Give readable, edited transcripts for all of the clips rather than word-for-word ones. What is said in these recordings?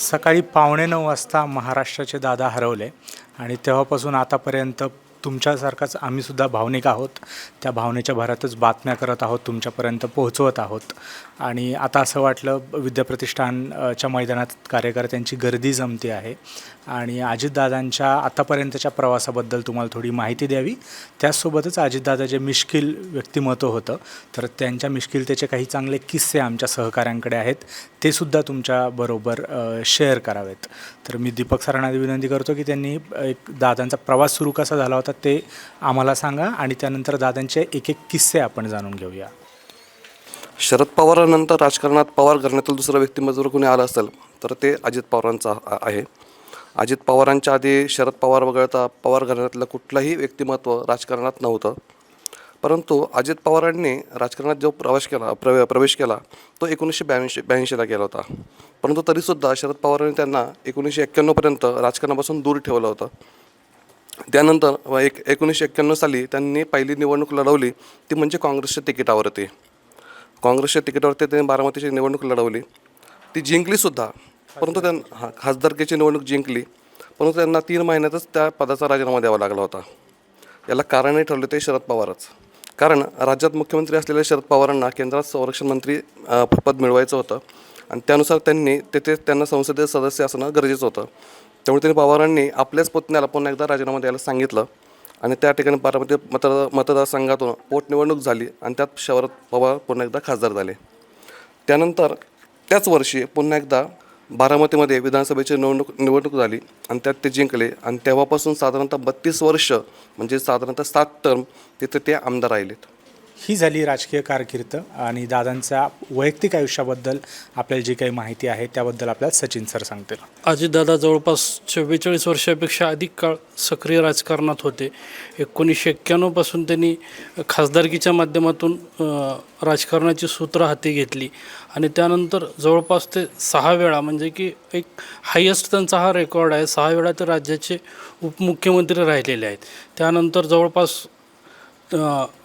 सकाळी 8:45 वाजता महाराष्ट्राचे दादा हरवले आणि तेव्हापासून आतापर्यंत तुमच्यासारखाच आम्हीसुद्धा भावनिक आहोत. त्या भावनेच्या भरातच बातम्या करत आहोत, तुमच्यापर्यंत पोहोचवत आहोत. आणि आता असं वाटलं विद्याप्रतिष्ठानच्या मैदानात कार्यकर्त्यांची गर्दी जमते आहे आणि अजितदादांच्या आतापर्यंतच्या प्रवासाबद्दल तुम्हाला थोडी माहिती द्यावी. त्याचसोबतच अजितदादा जे मिश्किल व्यक्तिमत्व होतं, तर त्यांच्या मिश्किलतेचे काही चांगले किस्से आमच्या सहकाऱ्यांकडे आहेत, ते सुद्धा तुमच्याबरोबर शेअर करावेत. तर मी दीपक सरांना विनंती करतो की त्यांनी एक दादांचा प्रवास सुरू कसा झाला होता ते आम्हाला सांगा आणि त्यानंतर दादांचे एक एक किस्से आपण जाणून घेऊया. शरद पवारांनंतर राजकारणात पवार घराण्यातील दुसरं व्यक्तिमत्व जर कोणी आलं असेल तर ते अजित पवारांचं आहे. अजित पवारांच्या आधी शरद पवार वगळता पवार घराण्यातलं कुठलंही व्यक्तिमत्व राजकारणात नव्हतं. परंतु अजित पवारांनी राजकारणात जो प्रवेश केला तो 1982ला केला होता. परंतु तरीसुद्धा शरद पवारांनी त्यांना 1991पर्यंत राजकारणापासून दूर ठेवलं होतं. त्यानंतर 1991 साली त्यांनी पहिली निवडणूक लढवली, ती म्हणजे काँग्रेसच्या तिकिटावरती. काँग्रेसच्या तिकिटावरती त्यांनी बारामतीची निवडणूक लढवली, ती जिंकलीसुद्धा. परंतु त्यांना खासदारकीची निवडणूक जिंकली, परंतु त्यांना 3 महिन्यातच त्या पदाचा राजीनामा द्यावा लागला होता. याला कारणही ठरले ते शरद पवारच. कारण राज्यात मुख्यमंत्री असलेल्या शरद पवारांना केंद्रात संरक्षण मंत्री पद मिळवायचं होतं आणि त्यानुसार त्यांना संसदीय सदस्य असणं गरजेचं होतं. त्यामुळे त्यांनी पवारांनी आपल्याच पुतण्याला पुन्हा एकदा राजीनामा द्यायला सांगितलं आणि त्या ठिकाणी बारामती मतदारसंघातून पोटनिवडणूक झाली आणि त्यात शरद पवार पुन्हा एकदा खासदार झाले. त्यानंतर त्याच वर्षी पुन्हा एकदा बारामतीमध्ये विधानसभेची निवडणूक झाली आणि त्यात ते जिंकले आणि तेव्हापासून साधारणतः 32 वर्ष म्हणजे साधारणतः 7 टर्म तिथे ते आमदार राहिलेत. ही झाली राजकीय कारकीर्द आणि दादांच्या वैयक्तिक आयुष्याबद्दल आपल्याला जी काही माहिती आहे त्याबद्दल आपल्याला सचिन सर सांगतील. अजितदादा जवळपास 44 वर्षापेक्षा अधिक काळ सक्रिय राजकारणात होते. 1991 पासून त्यांनी खासदारकीच्या माध्यमातून राजकारणाची सूत्र हाती घेतली आणि त्यानंतर जवळपास ते 6 वेळा म्हणजे की एक हायेस्ट त्यांचा हा रेकॉर्ड आहे. 6 वेळा ते राज्याचे उपमुख्यमंत्री राहिलेले आहेत. त्यानंतर जवळपास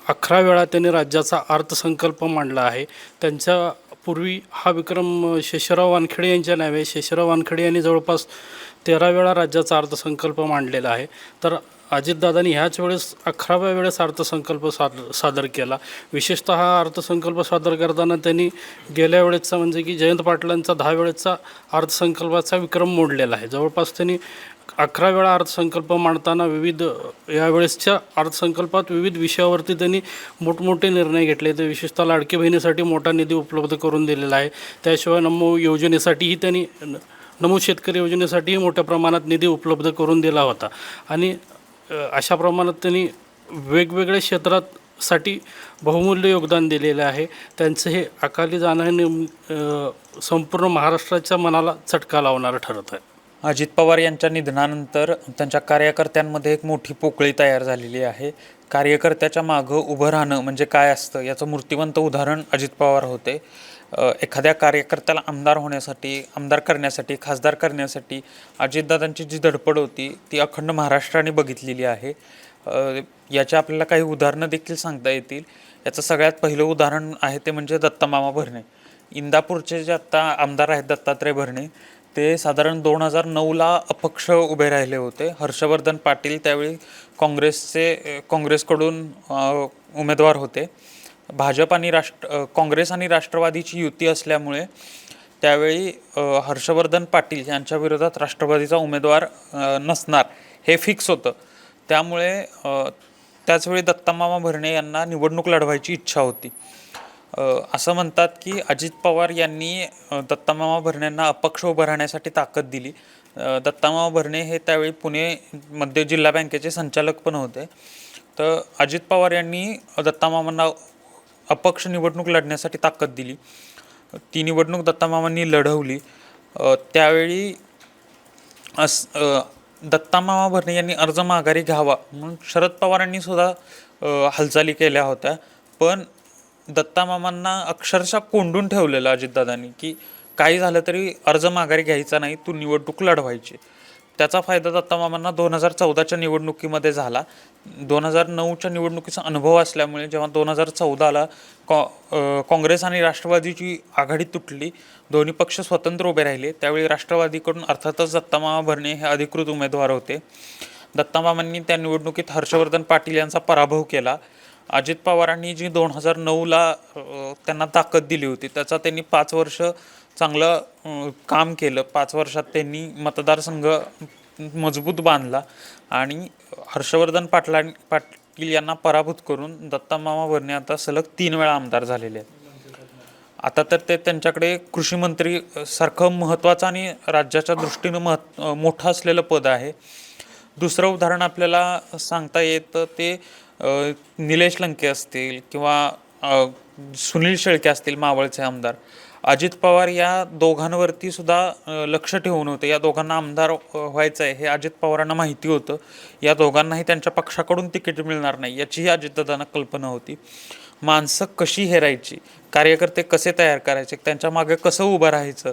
11 वेळा त्यांनी राज्याचा अर्थसंकल्प मांडला आहे. त्यांच्या पूर्वी हा विक्रम शेषराव वानखेडे यांच्या नावे आहे. शेषराव वानखेडे यांनी जवळपास 13 वेळा राज्याचा अर्थसंकल्प मांडलेला आहे. तर अजितदादांनी ह्याच वेळेस 11व्या वेळेस अर्थसंकल्प सादर केला. विशेषतः हा अर्थसंकल्प सादर करताना त्यांनी गेल्या वेळेसचा म्हणजे की जयंत पाटलांचा 10 वेळेसचा अर्थसंकल्पाचा विक्रम मोडलेला आहे. जवळपास त्यांनी 11 वेळा अर्थसंकल्प मांडताना यावेळेसच्या अर्थसंकल्पात विविध विषयावरती त्यांनी मोठमोठे निर्णय घेतले. तर विशेषतः लाडकी बहिणीसाठी मोठा निधी उपलब्ध करून दिलेला आहे. त्याशिवाय नमो शेतकरी योजनेसाठीही मोठ्या प्रमाणात निधी उपलब्ध करून दिला होता आणि अशा प्रमाणात त्यांनी वेगवेगळ्या क्षेत्रासाठी बहुमूल्य योगदान दिलेलं आहे. त्यांचं हे अकाली जाणं संपूर्ण महाराष्ट्राच्या मनाला चटका लावणारं ठरत आहे. अजित पवार यांच्या निधनानंतर त्यांच्या कार्यकर्त्यांमध्ये एक मोठी पोकळी तयार झालेली आहे. कार्यकर्त्याच्या मागं उभं राहणं म्हणजे काय असतं याचं मूर्तिवंत उदाहरण अजित पवार होते. एखाद्या कार्यकर्त्याला आमदार करण्यासाठी खासदार करण्यासाठी अजितदादांची जी धडपड होती ती अखंड महाराष्ट्राने बघितलेली आहे. याच्या आपल्याला काही उदाहरणं देखील सांगता येतील. याचं सगळ्यात पहिलं उदाहरण आहे ते म्हणजे दत्तामामा भरणे. इंदापूरचे जे आत्ता आमदार आहेत दत्तात्रय भरणे, ते साधारण 2009ला अपक्ष उभे राहिले होते. हर्षवर्धन पाटील त्यावेळी काँग्रेसकडून उमेदवार होते. भाजप आणि काँग्रेस आणि राष्ट्रवादीची युती असल्यामुळे त्यावेळी हर्षवर्धन पाटील यांच्या विरोधात राष्ट्रवादीचा उमेदवार नसणार हे फिक्स होतं. त्यामुळे त्याचवेळी दत्तामामा भरणे यांना निवडणूक लढवायची इच्छा होती. असं म्हणतात की अजित पवार यांनी दत्तामामा भरणेंना अपक्ष उभं राहण्यासाठी ताकद दिली. दत्तामामा भरणे हे त्यावेळी पुणे मध्य जिल्हा बँकेचे संचालक पण होते. तर अजित पवार यांनी दत्तामामांना अपक्ष निवडणूक लढण्यासाठी ताकद दिली. ती निवडणूक दत्तामामांनी लढवली. त्यावेळी दत्तामामा भरणे यांनी अर्ज माघारी घ्यावा म्हणून शरद पवारांनी सुद्धा हालचाली केल्या होत्या. पण दत्तामामांना अक्षरशः कोंडून ठेवलेलं अजितदादांनी की काही झालं तरी अर्ज माघारी घ्यायचा नाही, तू निवडणूक लढवायची. त्याचा फायदा दत्तामामांना 2014च्या निवडणुकीमध्ये झाला. 2009च्या निवडणुकीचा अनुभव असल्यामुळे जेव्हा 2014ला काँग्रेस आणि राष्ट्रवादीची आघाडी तुटली, दोन्ही पक्ष स्वतंत्र उभे राहिले, त्यावेळी राष्ट्रवादीकडून अर्थातच दत्तामामा भरणे हे अधिकृत उमेदवार होते. दत्तामामांनी त्या निवडणुकीत हर्षवर्धन पाटील यांचा पराभव केला. अजित पवारांनी जी 2009ला त्यांना ताकद दिली होती, त्याचा त्यांनी 5 वर्ष चांगलं काम केलं. 5 वर्षात त्यांनी मतदारसंघ मजबूत बांधला आणि हर्षवर्धन पाटील यांना पराभूत करून दत्तामामा भरणे आता सलग 3 वेळा आमदार झालेले आहेत. आता तर ते त्यांच्याकडे कृषी मंत्री सारखं महत्त्वाचं आणि राज्याच्या दृष्टीनं मोठं असलेलं पद आहे. दुसरं उदाहरण आपल्याला सांगता येतं ते निलेश लंके असतील किंवा सुनील शेळके असतील, मावळचे आमदार. अजित पवार या दोघांवरती सुद्धा लक्ष ठेवून होते. या दोघांना आमदार व्हायचं आहे हे अजित पवारांना माहिती होतं. या दोघांनाही त्यांच्या पक्षाकडून तिकीट मिळणार नाही याचीही अजितदादांना कल्पना होती. माणसं कशी हेरायची, कार्यकर्ते कसे तयार करायचे, त्यांच्या मागे कसं उभं राहायचं,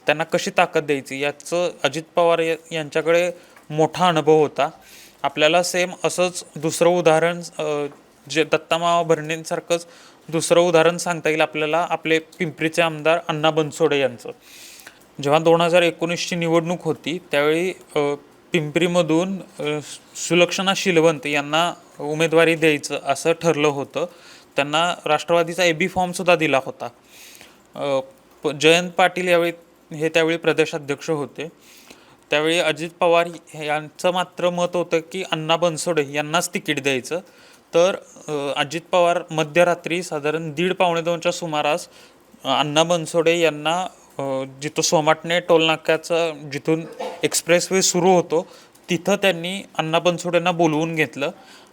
त्यांना कशी ताकद द्यायची, याचं अजित पवार यांच्याकडे मोठा अनुभव होता. आपल्याला सेम असंच दुसरं उदाहरण जे दत्तामामा भरणेंसारखंच दुसरं उदाहरण सांगता येईल आपल्याला आपले पिंपरीचे आमदार अण्णा बनसोडे यांचं. जेव्हा 2019ची निवडणूक होती त्यावेळी पिंपरीमधून सुलक्षणा शीलवंत यांना उमेदवारी द्यायचं असं ठरलं होतं. त्यांना राष्ट्रवादीचा AB फॉर्मसुद्धा दिला होता. जयंत पाटील हे त्यावेळी प्रदेशाध्यक्ष होते. त्यावेळी अजित पवार यांचं मात्र मत होतं की अण्णा बनसोडे यांनाच तिकीट द्यायचं. तर अजित पवार मध्यरात्री साधारण 1:30-2:15च्या सुमारास अण्णा बनसोडे यांना जिथं सोमाटणे टोलनाक्याचं जिथून एक्सप्रेसवे सुरू होतो तिथं त्यांनी अण्णा बनसोडेंना बोलवून घेतलं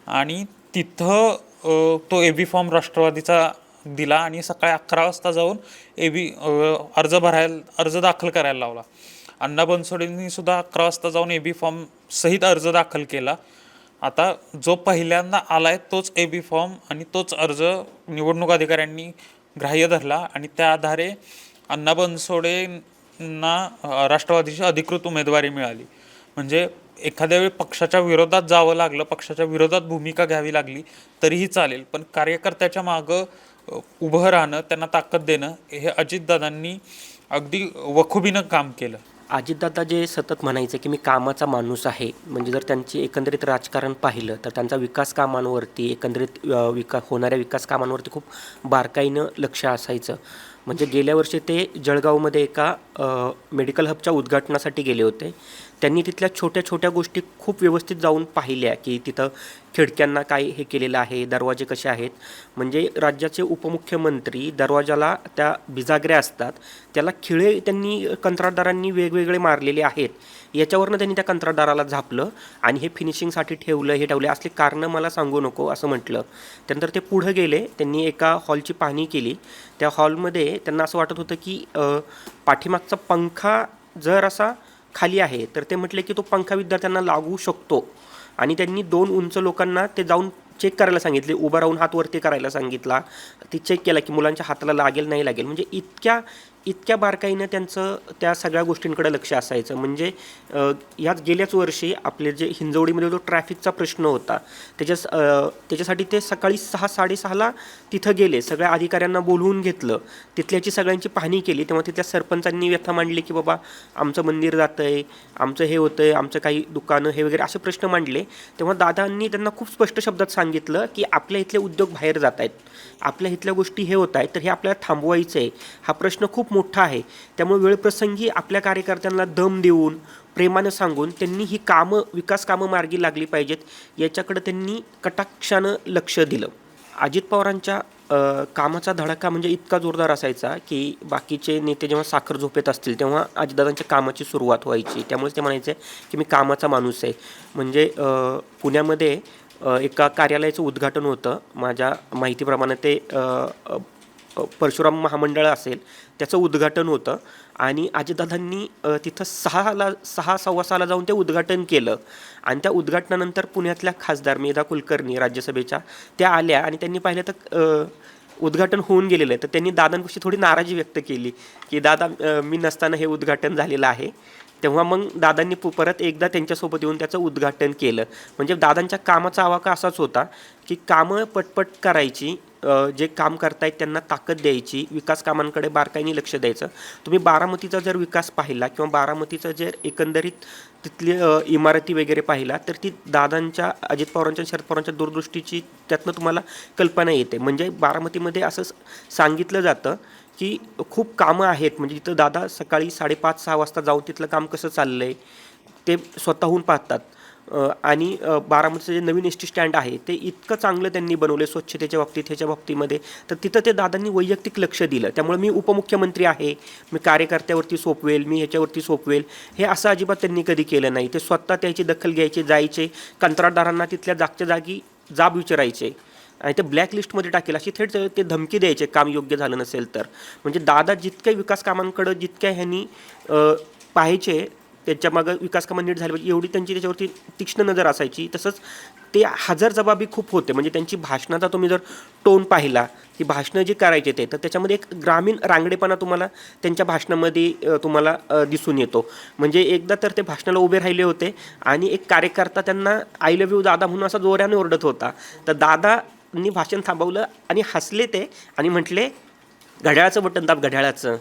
आणि तिथं तो AB फॉर्म राष्ट्रवादीचा दिला आणि सकाळी 11 वाजता जाऊन अर्ज दाखल करायला लावला. अण्णा बनसोडेंनी सुद्धा 11 वाजता जाऊन AB फॉर्म सहित अर्ज दाखल केला. आता जो पहिल्यांदा आलाय तोच AB फॉर्म आणि तोच अर्ज निवडणूक अधिकाऱ्यांनी ग्राह्य धरला आणि त्या आधारे अण्णा बनसोडेंना राष्ट्रवादीची अधिकृत उमेदवारी मिळाली. म्हणजे एखाद्या वेळी पक्षाच्या विरोधात जावं लागलं, पक्षाच्या विरोधात भूमिका घ्यावी लागली तरीही चालेल, पण कार्यकर्त्याच्या मागं उभं राहणं, त्यांना ताकद देणं हे अजितदादांनी अगदी वखुबीनं काम केलं. अजितदादा जे सतत म्हणायचे की मी कामाचा माणूस आहे, म्हणजे जर त्यांची एकंदरीत राजकारण पाहिलं तर त्यांचा विकास कामांवरती एकंदरीत होणाऱ्या विकास कामांवरती खूप बारकाईनं लक्ष असायचं. म्हणजे गेल्या वर्षी ते जळगावमध्ये एका मेडिकल हबच्या उद्घाटनासाठी गेले होते. त्यांनी तिथल्या छोट्या छोट्या गोष्टी खूप व्यवस्थित जाऊन पाहिल्या की तिथं खिडक्यांना काय हे केलेलं आहे, दरवाजे कसे आहेत. म्हणजे राज्याचे उपमुख्यमंत्री दरवाजाला त्या बिजागऱ्या असतात त्याला खिळे त्यांनी कंत्राटदारांनी वेगवेगळे मारलेले आहेत. याच्यावरनं त्यांनी त्या कंत्राटदाराला झापलं आणि हे फिनिशिंगसाठी ठेवलं असली कारणं मला सांगू नको असं म्हटलं. त्यानंतर ते पुढं गेले, त्यांनी एका हॉलची पाहणी केली. त्या हॉलमध्ये त्यांना असं वाटत होतं की पाठीमागचा पंखा जर असा खाली आहे तर ते म्हटले की तो पंखा विद्यार्थ्यांना लागू शकतो आणि त्यांनी 2 उंच लोकांना ते जाऊन चेक करायला सांगितले, उभं राहून हात वरती करायला सांगितला. ती चेक केला की मुलांच्या हाताला लागेल नाही लागेल. म्हणजे इतक्या बारकाईनं त्यांचं त्या सगळ्या गोष्टींकडे लक्ष असायचं. म्हणजे याच गेल्याच वर्षी आपले जे हिंजवडीमध्ये जो ट्रॅफिकचा प्रश्न होता त्याच्यासाठी ते सकाळी 6-6:30ला तिथं गेले, सगळ्या अधिकाऱ्यांना बोलवून घेतलं, तिथल्याची सगळ्यांची पाहणी केली. तेव्हा तिथल्या सरपंचांनी व्यथा मांडली की बाबा आमचं मंदिर जातं आहे, आमचं हे होतं आहे, आमचं काही दुकानं हे वगैरे असे प्रश्न मांडले. तेव्हा दादांनी त्यांना खूप स्पष्ट शब्दात सांगितलं की आपल्या इथले उद्योग बाहेर जात आहेत, आपल्या इथल्या गोष्टी हे होत आहेत, तर हे आपल्याला थांबवायचं आहे. हा प्रश्न खूप मोठा आहे. त्यामुळे वेळप्रसंगी आपल्या कार्यकर्त्यांना दम देऊन प्रेमानं सांगून त्यांनी ही विकास कामं मार्गी लागली पाहिजेत याच्याकडे त्यांनी कटाक्षानं लक्ष दिलं. अजित पवारांच्या कामाचा धडाका म्हणजे इतका जोरदार असायचा की बाकीचे नेते जेव्हा साखर झोपेत असतील तेव्हा अजितदादांच्या कामाची सुरुवात व्हायची. त्यामुळे ते म्हणायचे की मी कामाचा माणूस आहे. म्हणजे पुण्यामध्ये एका कार्यालयाचं उद्घाटन होतं, माझ्या माहितीप्रमाणे ते परशुराम महामंडळ असेल त्याचं उद्घाटन होतं आणि अजितदादांनी तिथं 6:15 जाऊन ते उद्घाटन केलं. आणि त्या उद्घाटनानंतर पुण्यातल्या खासदार मेधा कुलकर्णी राज्यसभेच्या त्या आल्या आणि त्यांनी पाहिलं तर उद्घाटन होऊन गेलेलं आहे. तर त्यांनी दादांपाशी थोडी नाराजी व्यक्त केली की दादा मी नसताना हे उद्घाटन झालेलं आहे. तेव्हा मग दादांनी परत एकदा त्यांच्यासोबत येऊन त्याचं उद्घाटन केलं. म्हणजे दादांच्या कामाचा आवाका असाच होता की कामं पटपट करायची, जे काम करतायत त्यांना ताकद द्यायची, विकास कामांकडे बारकाईने लक्ष द्यायचं. तुम्ही बारामतीचा जर विकास पाहिला किंवा बारामतीचं जर एकंदरीत तिथली इमारती वगैरे पाहिला तर ती दादांच्या, अजित पवारांच्या, शरद पवारांच्या दूरदृष्टीची त्यातनं तुम्हाला कल्पना येते. म्हणजे बारामतीमध्ये असं सांगितलं जातं की खूप कामं आहेत, म्हणजे तिथं दादा सकाळी 5:30-6 वाजता जाऊन तिथलं काम कसं चाललं आहे ते स्वतःहून पाहतात. आणि बारामतीचं जे नवीन एस टी स्टँड आहे ते इतकं चांगलं त्यांनी बनवलं स्वच्छतेच्या बाबतीत, ह्याच्या बाबतीमध्ये, तर तिथं ते दादांनी वैयक्तिक लक्ष दिलं. त्यामुळे मी उपमुख्यमंत्री आहे, मी कार्यकर्त्यावरती सोपवेल, मी ह्याच्यावरती सोपवेल, हे असं अजिबात त्यांनी कधी केलं नाही. ते स्वतः त्याची दखल घ्यायचे, जायचे, कंत्राटदारांना तिथल्या जागच्या जागी जाब विचारायचे आणि ते ब्लॅकलिस्टमध्ये टाकेल अशी थेट ते धमकी द्यायचे काम योग्य झालं नसेल तर. म्हणजे दादा जितक्या विकास कामांकडं जितक्या ह्यांनी पाहायचे, त्यांच्या मागं विकास कामं नीट झाली पाहिजे एवढी त्यांची त्याच्यावरती तीक्ष्ण नजर असायची. तसंच ते हजरजबाबी खूप होते. म्हणजे त्यांची भाषणाचा तुम्ही जर टोन पाहिला की भाषणं जी करायचे ते, तर त्याच्यामध्ये एक ग्रामीण रांगडेपणा तुम्हाला त्यांच्या भाषणामध्ये तुम्हाला दिसून येतो. म्हणजे एकदा तर ते भाषणाला उभे राहिले होते आणि एक कार्यकर्ता त्यांना आय लव्ह यू दादा म्हणून असा जोराने ओरडत होता. तर दादांनी भाषण थांबवलं आणि हसले ते आणि म्हटले, घड्याळाचं बटन दाब, घड्याळाचं,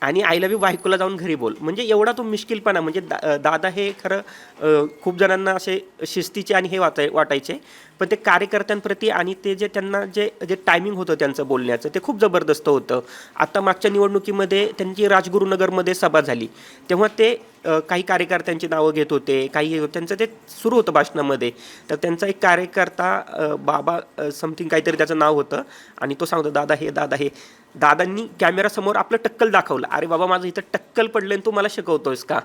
आणि आय लव्ह यू बायकोला जाऊन घरी बोल. म्हणजे एवढा तो मिश्किलपणा. म्हणजे दादा हे खरं खूप जणांना असे शिस्तीचे आणि हे वाटायचे, पण ते कार्यकर्त्यांप्रती आणि ते जे त्यांना जे जे टायमिंग होतं त्यांचं बोलण्याचं ते खूप जबरदस्त होतं. आता मागच्या निवडणुकीमध्ये त्यांची राजगुरुनगरमध्ये सभा झाली तेव्हा ते काही कार्यकर्त्यांची नावं घेत होते, काही त्यांचं ते सुरू होतं भाषणामध्ये. तर त्यांचा एक कार्यकर्ता बाबा समथिंग काहीतरी त्याचं नाव होतं आणि तो सांगतो, दादा हे, दादा हे. दादांनी कॅमेरासमोर आपलं टक्कल दाखवलं. अरे बाबा, माझं इथं टक्कल पडलं आणि तू मला शिकवतोयस का?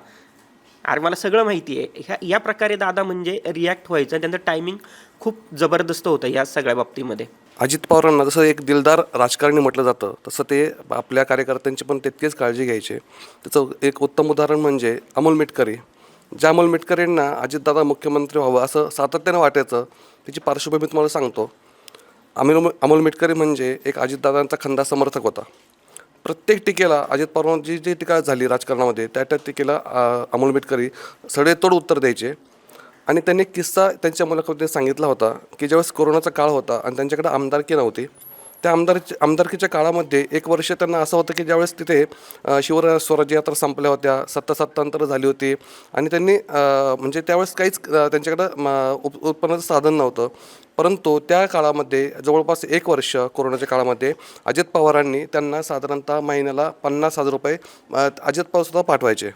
अरे मला सगळं माहिती आहे. या प्रकारे दादा म्हणजे रिॲक्ट व्हायचं. त्यांचं टायमिंग खूप जबरदस्त होतं या सगळ्या बाबतीमध्ये. अजित पवारांना जसं एक दिलदार राजकारणी म्हटलं जातं तसं ते आपल्या कार्यकर्त्यांची पण तितकीच काळजी घ्यायचे. त्याचं एक उत्तम उदाहरण म्हणजे अमोल मिटकरी. ज्या अमोल मिटकरींना अजितदादा मुख्यमंत्री व्हावं असं सातत्यानं वाटायचं, त्याची पार्श्वभूमी तुम्हाला सांगतो. अमोल मिटकरी म्हणजे एक अजितदादांचा खंदा समर्थक होता. प्रत्येक टीकेला अजित पवारांची जी टीका झाली राजकारणामध्ये त्या टीकेला अमोल मिटकरी सडेतोड उत्तर द्यायचे. आणि त्यांनी एक किस्सा त्यांच्या मुलाखतीत सांगितला होता की ज्यावेळेस कोरोनाचा काळ होता आणि त्यांच्याकडे आमदारकी नव्हती, त्या आमदारकीच्या काळामध्ये एक वर्ष त्यांना असं होतं की ज्यावेळेस तिथे स्वराज्य यात्रा संपल्या होत्या, सत्तांतर झाली होती आणि त्यांनी म्हणजे त्यावेळेस काहीच त्यांच्याकडं उत्पन्नाचं साधन नव्हतं. परंतु त्या काळामध्ये जवळपास 1 वर्ष कोरोनाच्या काळामध्ये अजित पवारांनी त्यांना साधारणतः महिन्याला 50,000 रुपये अजित पवारसुद्धा पाठवायचे.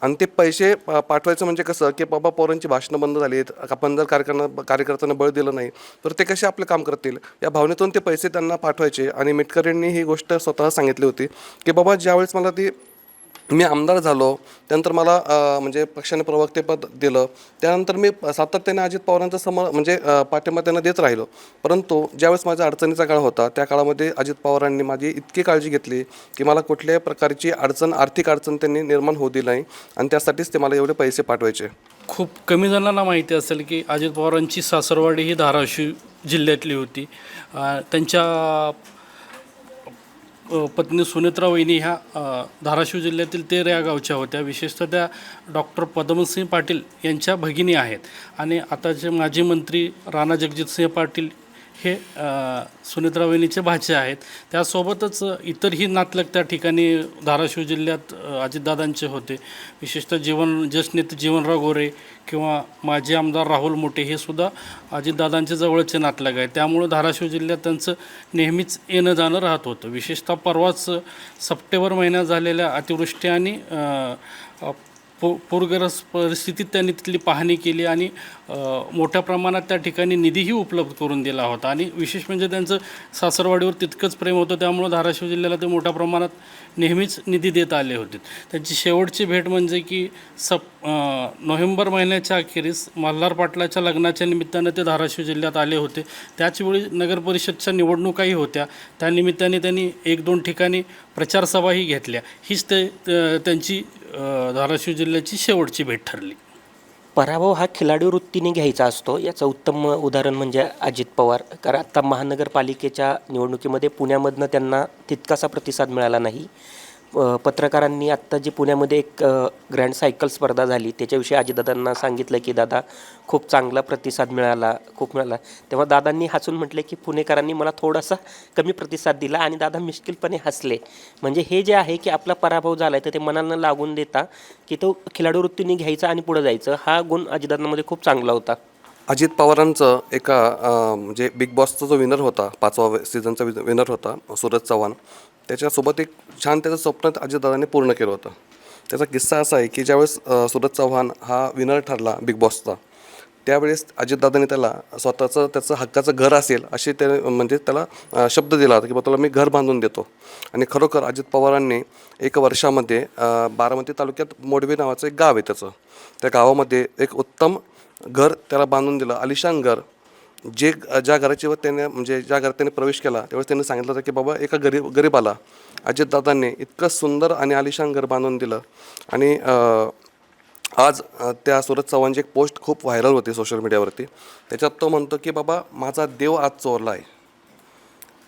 आणि ते पैसे पाठवायचं म्हणजे कसं की बाबा पवारांची भाषणं बंद झाली आहेत, आपण जर कार्यकर्त्यांना बळ दिलं नाही तर ते कसे आपलं काम करतील, या भावनेतून ते पैसे त्यांना पाठवायचे. आणि मिटकरींनी ही गोष्ट स्वतः सांगितली होती की बाबा ज्यावेळेस मला मी आमदार झालो त्यानंतर मला म्हणजे पक्षाने प्रवक्तेपद दिलं, त्यानंतर मी सातत्याने अजित पवारांचा म्हणजे पाठिंबा त्यांना देत राहिलो. परंतु ज्यावेळेस माझ्या अडचणीचा काळ होता त्या काळामध्ये अजित पवारांनी माझी इतकी काळजी घेतली की मला कुठल्याही प्रकारची आर्थिक अडचण त्यांनी निर्माण होऊ दिली नाही आणि त्यासाठीच ते मला एवढे पैसे पाठवायचे. खूप कमी जणांना माहिती असेल की अजित पवारांची सासरवाडी ही धाराशिव जिल्ह्यातली होती. त्यांच्या पत्नी सुनेत्रा वहिनी ह्या धाराशिव जिल्ह्यातील तेर या गावच्या होत्या. विशेषतः त्या डॉक्टर पद्मसिंह पाटील यांच्या भगिनी आहेत. आणि आताचे माजी मंत्री राणा जगजितसिंह पाटील हे सुनेत्रा वहिनीचे भाचे आहेत. त्यासोबतच इतरही नातलग त्या ठिकाणी धाराशिव जिल्ह्यात अजितदादांचे होते. विशेषतः ज्येष्ठ नेते जीवनराव गोरे किंवा माजी आमदार राहुल मोठे हे सुद्धा अजितदादांचे जवळचे नातलग आहेत. त्यामुळं धाराशिव जिल्ह्यात त्यांचं नेहमीच येणं जाणं राहत होतं. विशेषतः परवाच सप्टेंबर महिन्यात झालेल्या अतिवृष्टी आणि पूरग्रस्त परिस्थितीत त्यांनी तिथली पाहणी केली आणि मोठ्या प्रमाणात त्या ठिकाणी निधीही उपलब्ध करून दिला होता. आणि विशेष म्हणजे त्यांचं सासरवाडीवर तितकंच प्रेम होतं, त्यामुळं धाराशिव जिल्ह्याला ते मोठ्या प्रमाणात नेहमीच निधी देत आले होते. त्यांची शेवटची भेट म्हणजे की नोव्हेंबर महिन्याच्या अखेरीस मल्हार पाटलाच्या लग्नाच्या निमित्तानं ते धाराशिव जिल्ह्यात आले होते. त्याचवेळी नगरपरिषदच्या निवडणुकाही होत्या. त्यानिमित्ताने त्यांनी 1-2 ठिकाणी प्रचारसभाही घेतल्या. हीच त्यांची धाराशिव जिल्ह्याची शेवटची भेट ठरली. पराभव हा खिलाडी वृत्तीने घ्यायचा असतो. याचं उत्तम उदाहरण म्हणजे अजित पवार. कारण आत्ता महानगरपालिकेच्या निवडणुकीमध्ये पुण्यामधनं त्यांना तितकासा प्रतिसाद मिळाला नाही. पत्रकारांनी आत्ता जी पुण्यामध्ये एक ग्रँड सायकल स्पर्धा झाली त्याच्याविषयी अजितदादांना सांगितलं की दादा खूप चांगला प्रतिसाद मिळाला. तेव्हा दादांनी हसून म्हटले की पुणेकरांनी मला थोडासा कमी प्रतिसाद दिला आणि दादा मिश्किलपणे हसले. म्हणजे हे जे आहे की आपला पराभव झाला आहे तर ते मनाला लागून देता की तो खिलाडू वृत्तीने घ्यायचा आणि पुढे जायचं, हा गुण अजितदादांमध्ये खूप चांगला होता. अजित पवारांचं एका म्हणजे बिग बॉसचा जो विनर होता, 5वा सीझनचा विनर होता सूरज चव्हाण, त्याच्यासोबत एक छान त्याचं स्वप्न अजितदादांनी पूर्ण केलं होतं. त्याचा किस्सा असा आहे की ज्यावेळेस सूरज चव्हाण हा विनर ठरला बिग बॉसचा, त्यावेळेस अजितदादांनी त्याला त्याचं हक्काचं घर असेल असे म्हणजे त्याला शब्द दिला होता की बा तुला मी घर बांधून देतो. आणि खरोखर अजित पवारांनी 1 वर्षामध्ये बारामती तालुक्यात मोडवे नावाचं एक गाव आहे त्याचं, त्या गावामध्ये एक उत्तम घर त्याला बांधून दिलं, आलिशान घर. ज्या घराची त्याने म्हणजे ज्या घरात त्याने प्रवेश केला त्यावेळेस त्यांनी सांगितलं होतं की बाबा एका गरीबाला अजितदादांनी इतकं सुंदर आणि आलिशान घर बांधून दिलं. आणि आज त्या सूरज चव्हाणची एक पोस्ट खूप व्हायरल होती सोशल मीडियावरती. त्याच्यात तो म्हणतो की बाबा माझा देव आज चोरला आहे.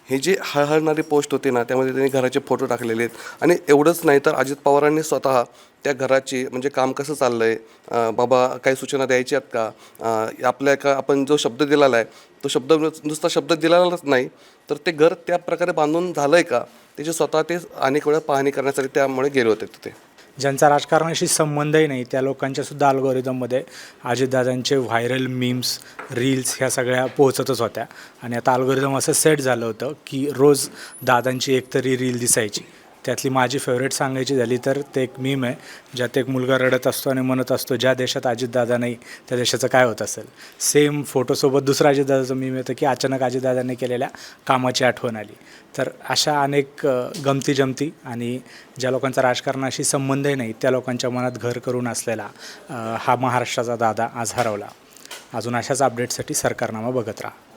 ही जी हळहळणारी पोस्ट होती ना, त्यामध्ये त्यांनी घराचे फोटो टाकलेले आहेत. आणि एवढंच नाही तर अजित पवारांनी स्वतः त्या घराची म्हणजे काम कसं चाललं आहे, बाबा काही सूचना द्यायची आहेत का, आपण जो शब्द दिलेला आहे तो शब्द नुसता शब्द दिलेलाच नाही तर ते घर त्या प्रकारे बांधून झालं आहे का, त्याची स्वतः ते अनेक वेळा पाहणी करण्यासाठी त्यामुळे गेले होते तिथे. ज्यांचा राजकारणाशी संबंधही नाही त्या लोकांच्यासुद्धा अल्गोरिदममध्ये अजितदादांचे व्हायरल मीम्स, रील्स ह्या सगळ्या पोहोचतच होत्या. आणि आता अल्गोरिदम असं सेट झालं होतं की रोज दादांची एकतरी रील दिसायची. त्यातली माझी फेवरेट सांगायची झाली तर ते एक मीम आहे ज्यात एक मुलगा रडत असतो आणि म्हणत असतो ज्या देशात अजितदादा नाही त्या देशाचं काय होत असेल. सेम फोटोसोबत दुसरा अजितदादाचं मीम येतं की अचानक अजितदादांनी केलेल्या कामाची आठवण आली. तर अशा अनेक गमती जमती आणि ज्या लोकांचा राजकारणाशी संबंधही नाही त्या लोकांच्या मनात घर करून असलेला हा महाराष्ट्राचा दादा आज हरवला. अजून अशाच अपडेटसाठी सरकारनामा बघत राहा.